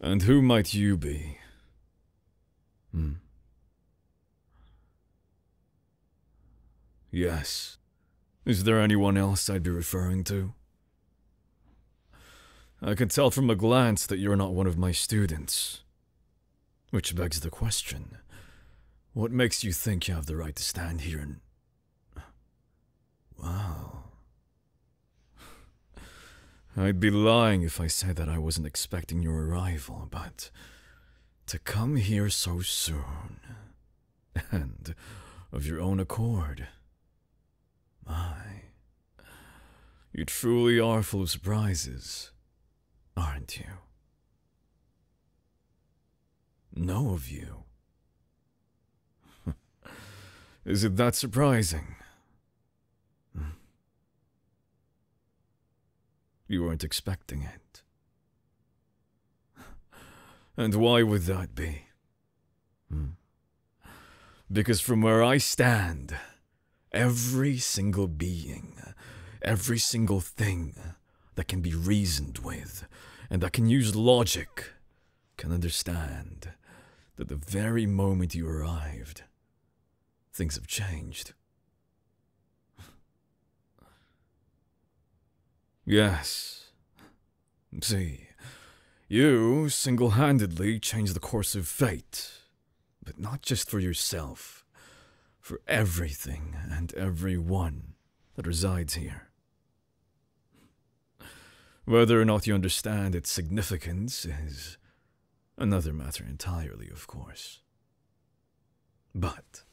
And who might you be? Yes. Is there anyone else I'd be referring to? I can tell from a glance that you're not one of my students. Which begs the question, what makes you think you have the right to stand here and... Wow. I'd be lying if I said that I wasn't expecting your arrival, but... to come here so soon... and of your own accord... My... You truly are full of surprises, aren't you? Know of you? Is it that surprising? You weren't expecting it. And why would that be? Because from where I stand, every single being, every single thing that can be reasoned with, and that can use logic, can understand that the very moment you arrived, things have changed. Yes. See, you single-handedly changed the course of fate, but not just for yourself, for everything and everyone that resides here. Whether or not you understand its significance is another matter entirely, of course. But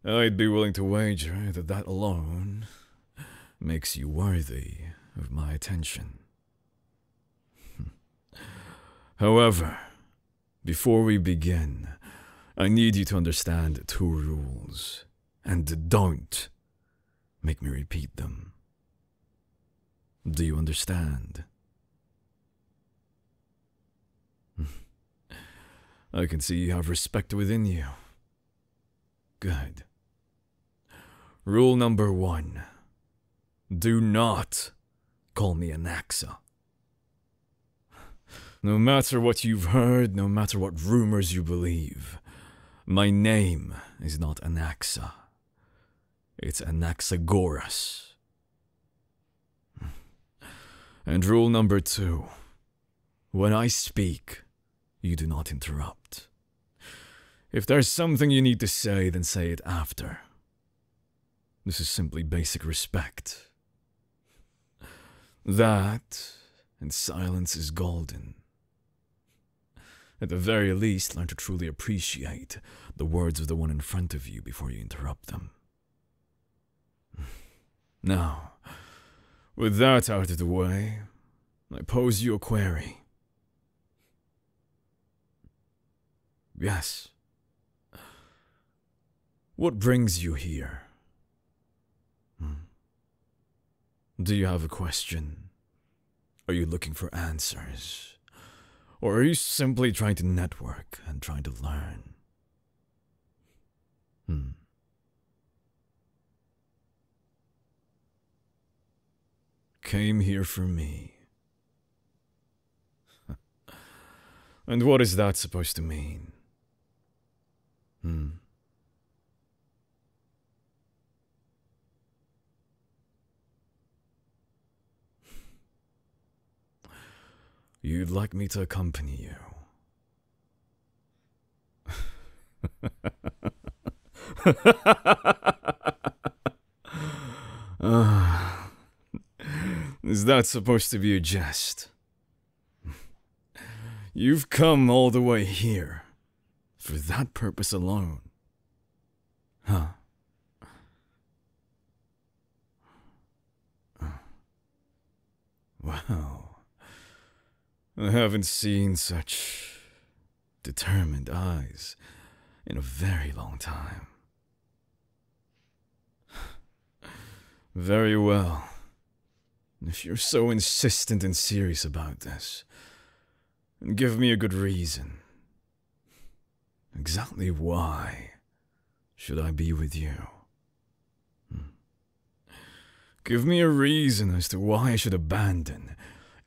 I'd be willing to wager that that alone makes you worthy of my attention. However, before we begin, I need you to understand 2 rules, and don't make me repeat them. Do you understand? I can see you have respect within you. Good. Rule number 1. Do not call me Anaxa. No matter what you've heard, no matter what rumors you believe, my name is not Anaxa. It's Anaxagoras. And rule number 2. When I speak, you do not interrupt. If there's something you need to say, then say it after. This is simply basic respect. That, and silence is golden. At the very least, learn to truly appreciate the words of the one in front of you before you interrupt them. Now, with that out of the way, I pose you a query. Yes. What brings you here? Do you have a question? Are you looking for answers? Or are you simply trying to network and trying to learn? Came here for me. And what is that supposed to mean? You'd like me to accompany you. Is that supposed to be a jest? You've come all the way here for that purpose alone. Huh? Wow. I haven't seen such determined eyes in a very long time. Very well. If you're so insistent and serious about this, then give me a good reason. Exactly why should I be with you? Give me a reason as to why I should abandon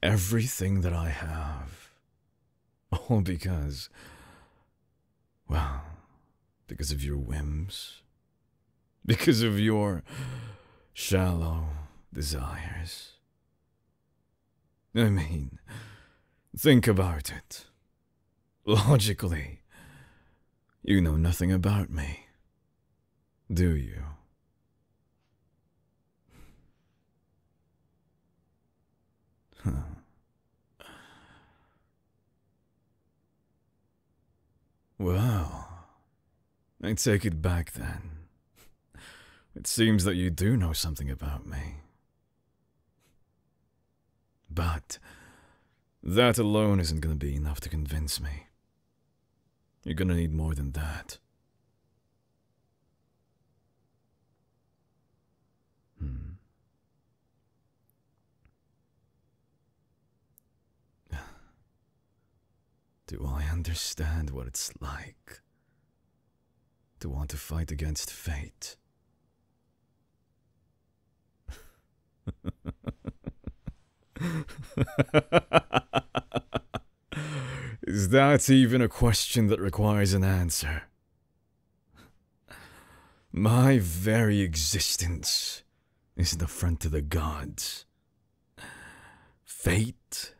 everything that I have All because, well, because of your whims. Because of your shallow desires. I mean, think about it. Logically, you know nothing about me, do you? Huh. Well, I take it back then. It seems that you do know something about me. But that alone isn't going to be enough to convince me. You're going to need more than that. Do I understand what it's like to want to fight against fate? Is that even a question that requires an answer? My very existence is an affront to the gods. Fate?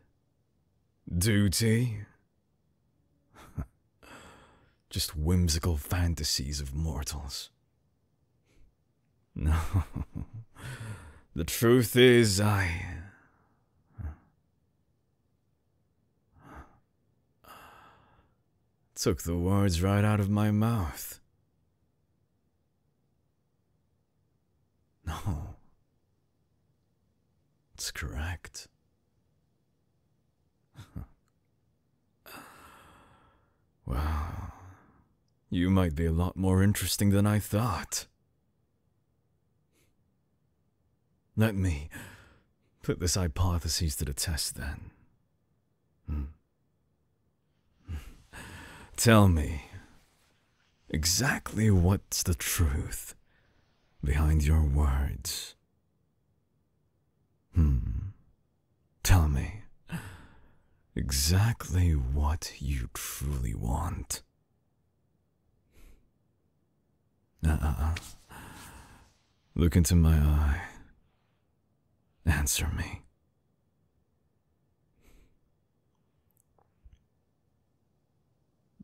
Duty? Just whimsical fantasies of mortals. No. The truth is, I took the words right out of my mouth. No. It's correct. Wow. You might be a lot more interesting than I thought. Let me put this hypothesis to the test then. Tell me, exactly what's the truth behind your words? Tell me, exactly what you truly want. Look into my eye. Answer me.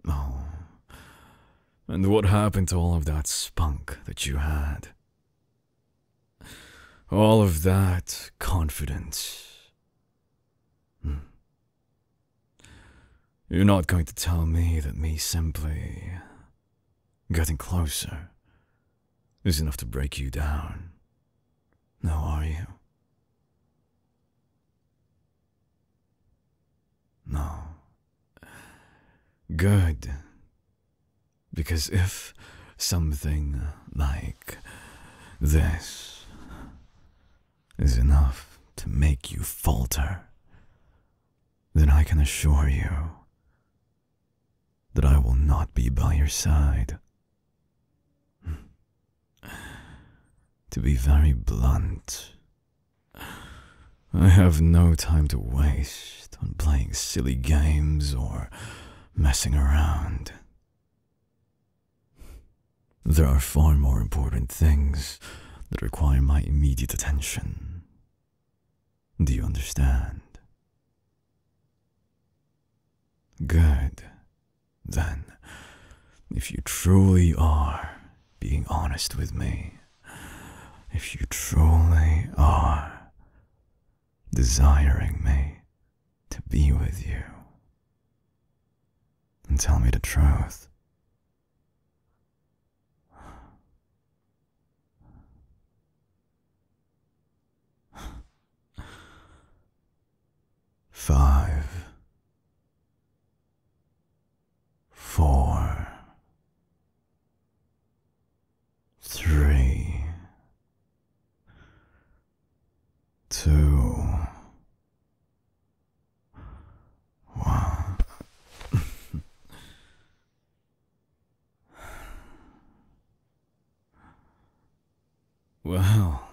Oh, and what happened to all of that spunk that you had? All of that confidence. You're not going to tell me that me simply getting closer is enough to break you down. No, are you? No. Good. Because if something like this is enough to make you falter, then I can assure you that I will not be by your side. To be very blunt, I have no time to waste on playing silly games or messing around. There are far more important things that require my immediate attention. Do you understand? Good. Then, if you truly are being honest with me, if you truly are desiring me to be with you, then tell me the truth. Five, 4, 3, 2, 1. Well,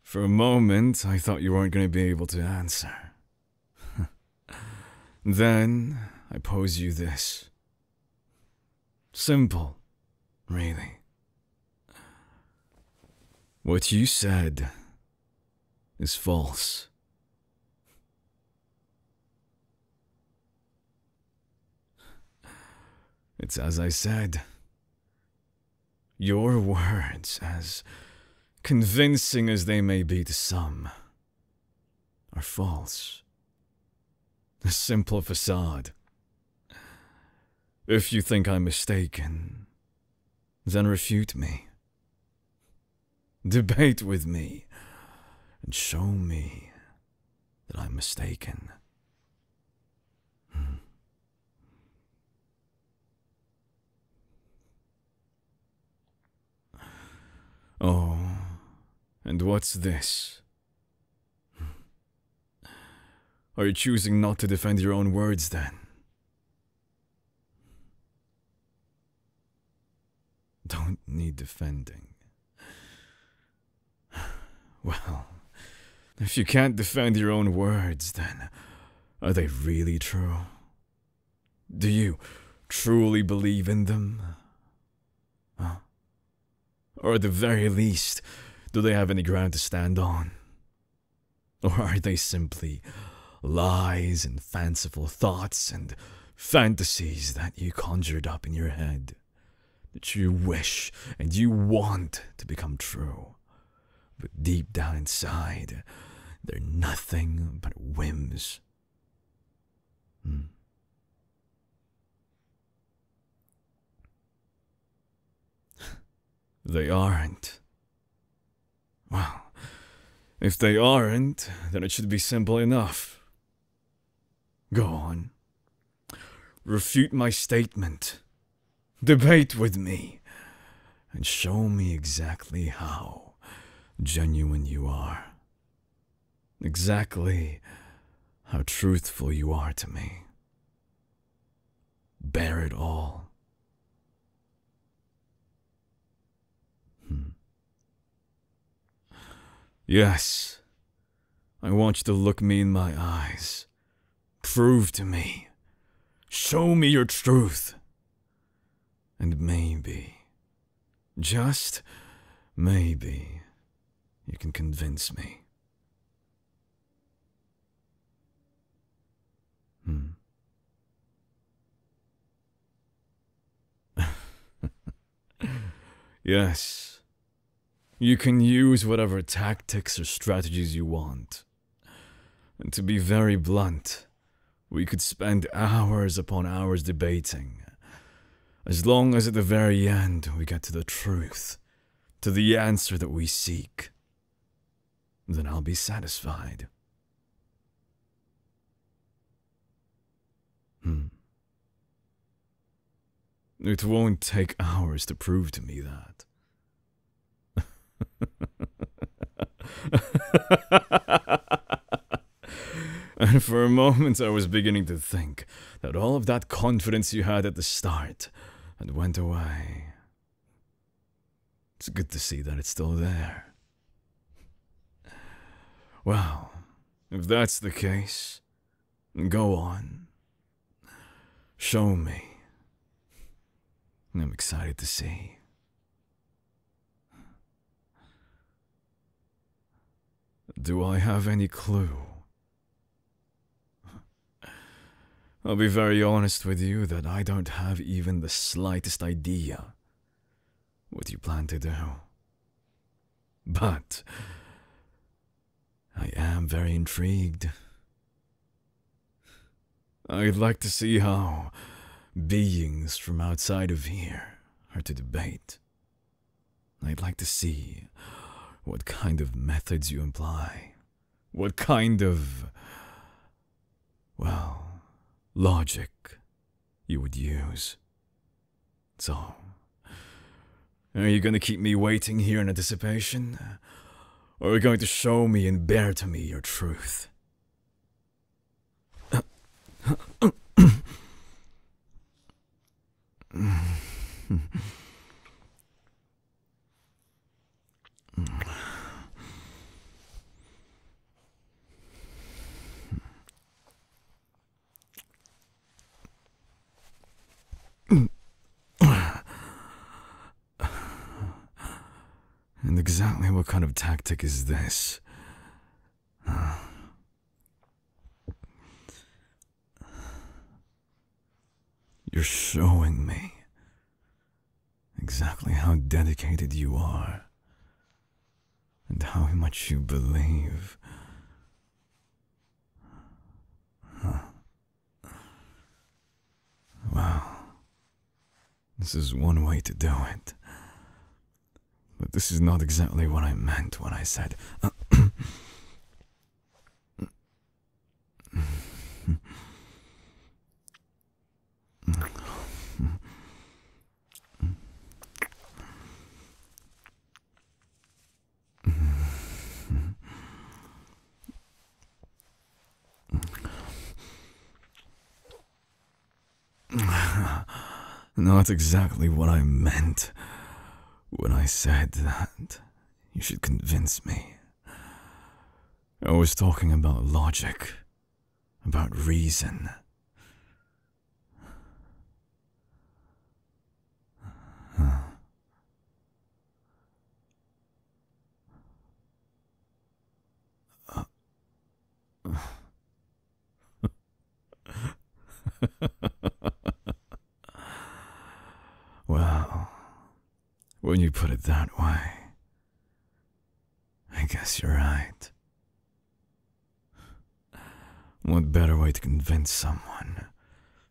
for a moment, I thought you weren't going to be able to answer. Then, I pose you this. Simple, really. What you said is false. It's as I said. Your words, as convincing as they may be to some, are false. A simple facade. If you think I'm mistaken, then refute me. Debate with me, and show me that I'm mistaken. Oh, and what's this? Are you choosing not to defend your own words, then? Don't need defending. Well, if you can't defend your own words, then are they really true? Do you truly believe in them? Huh? Or at the very least, do they have any ground to stand on? Or are they simply lies and fanciful thoughts and fantasies that you conjured up in your head, that you wish and you want to become true, but deep down inside, they're nothing but whims? They aren't. Well, if they aren't, then it should be simple enough. Go on. Refute my statement. Debate with me. And show me exactly how genuine you are. Exactly how truthful you are to me. Bear it all. Yes, I want you to look me in my eyes. Prove to me. Show me your truth. And maybe, just maybe, you can convince me. Yes. You can use whatever tactics or strategies you want. And to be very blunt, we could spend hours upon hours debating. As long as at the very end we get to the truth, to the answer that we seek, then I'll be satisfied. It won't take hours to prove to me that. And for a moment I was beginning to think that all of that confidence you had at the start had went away. It's good to see that it's still there. Well, if that's the case, go on. Show me. I'm excited to see. Do I have any clue? I'll be very honest with you that I don't have even the slightest idea what you plan to do. But I am very intrigued. I'd like to see how beings from outside of here are to debate. I'd like to see what kind of methods you imply. What kind of, well, logic you would use. So, are you going to keep me waiting here in anticipation? Or are you going to show me and bear to me your truth? exactly what kind of tactic is this? You're showing me exactly how dedicated you are and how much you believe. Well, this is one way to do it. But this is not exactly what I meant when I said... Not exactly what I meant when I said that you should convince me. I was talking about logic, about reason. Well, when you put it that way, I guess you're right. What better way to convince someone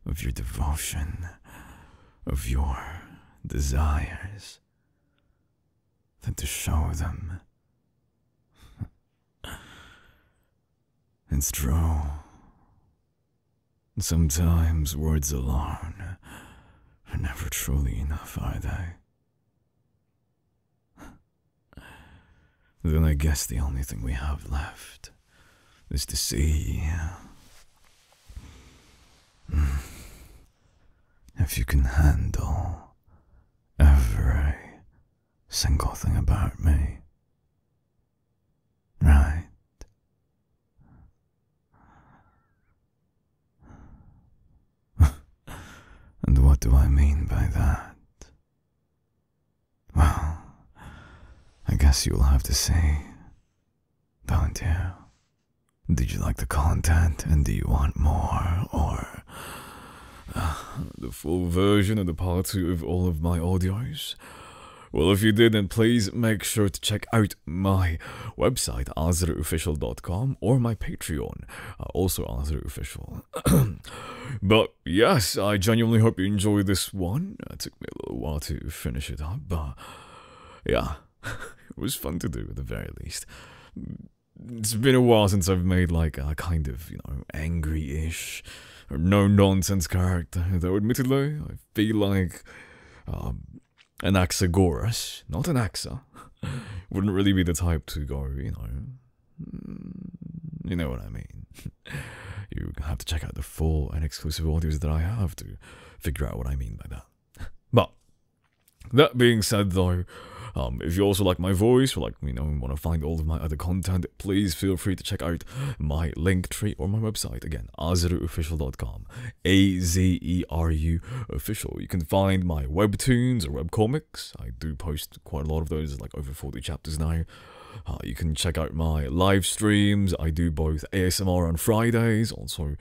of your devotion, of your desires, than to show them? It's true. Sometimes words alone are never truly enough, are they? Then I guess the only thing we have left is to see if you can handle every single thing about me. Right? And what do I mean by that? Well, I guess you'll have to see, don't you? Did you like the content and do you want more, or the full version of the part 2 of all of my audios? Well, if you did, then please make sure to check out my website, azeruofficial.com, or my Patreon, also azeruofficial. But yes, I genuinely hope you enjoyed this one. It took me a little while to finish it up, but yeah, it was fun to do at the very least. It's been a while since I've made like a kind of, angry-ish, or no-nonsense character, though admittedly, I feel like Anaxa Gorus, not Anaxa, wouldn't really be the type to go, you know what I mean. You have to check out the full and exclusive audios that I have to figure out what I mean by that. But, that being said though, if you also like my voice, or want to find all of my other content, please feel free to check out my Linktree or my website. Again, azeruofficial.com. AZERU official. You can find my webtoons or webcomics. I do post quite a lot of those, like over 40 chapters now. You can check out my live streams. I do both ASMR on Fridays, also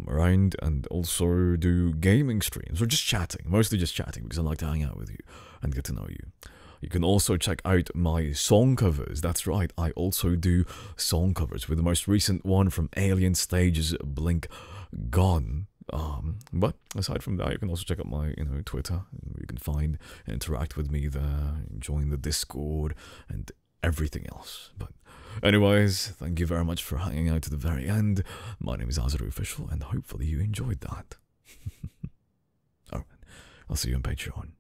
around, and also do gaming streams, or just chatting, mostly just chatting, because I like to hang out with you and get to know you. You can also check out my song covers. That's right, I also do song covers, with the most recent one from Alien Stage's Blink Gone. But aside from that, you can also check out my, Twitter. You can find and interact with me there, join the Discord, and everything else. But anyways, thank you very much for hanging out to the very end. My name is Azeru Official, and hopefully you enjoyed that. Alright, I'll see you on Patreon.